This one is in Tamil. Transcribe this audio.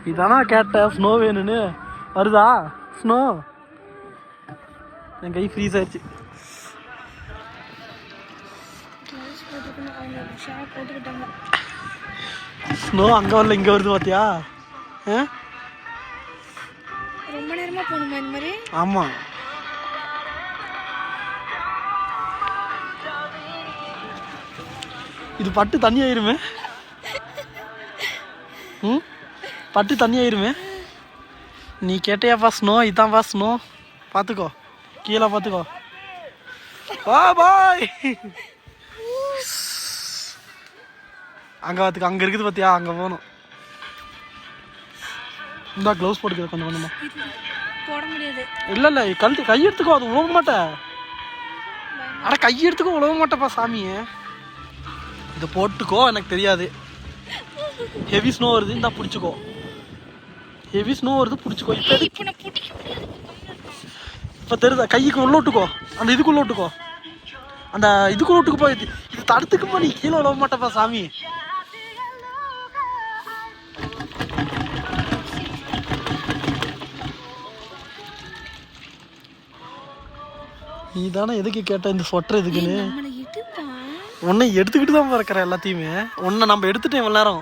இதானா கேட்ட ஸ்னோ வேணும்னு. வருதா ஸ்னோ? என் கை ஃப்ரீஸ் ஆயிடுச்சு. ஸ்னோ அங்கே வரல, இங்கே வருது பார்த்தியா? ரொம்ப நேரமாக போகணுமா இந்த மாதிரி? ஆமாம். இது பட்டு தண்ணி ஆயிருமே. பட்டு தண்ணி ஆயிருமே. நீ கேட்டையாப்பா ஸ்னோ? இதான்ப்பா ஸ்னோ. பார்த்துக்கோ, கீழே பார்த்துக்கோ. பாய். அங்கே பார்த்துக்கோ, அங்கே இருக்குது பார்த்தியா? அங்கே போகணும். இந்தா க்ளவுஸ் போட்டுக்க கொஞ்சம் கொஞ்சமா. போட முடியாது. இல்லை கழுத்து கை எடுத்துக்கோ, அது உழவ மாட்டேன். ஆனால் கை எடுத்துக்கோ, உழவ மாட்டேப்பா சாமியை. இதை போட்டுக்கோ, எனக்கு தெரியாது. ஹெவி ஸ்னோ வருது, இந்தா பிடிச்சிக்கோ. ஹெவி ஸ்னோ வருது, பிடிச்சிக்கோ. இப்போ தெரியுதா? கைக்கு உள்ள விட்டுக்கோ, அந்த இதுக்குள்ள விட்டுக்கோ, அந்த இதுக்குள்ள விட்டுக்கு போய். இது தடுத்துக்குமா, நீ கீழே உழவ மாட்டேப்பா சாமி. நீ தானே எதுக்கு கேட்ட இந்த ஸ்வெட்டர் எதுக்குன்னு? உன்னை எடுத்துக்கிட்டு தான் பறக்கிற எல்லாத்தையுமே. உன்னை நம்ம எடுத்துட்டேன் இவ்வளோ நேரம்.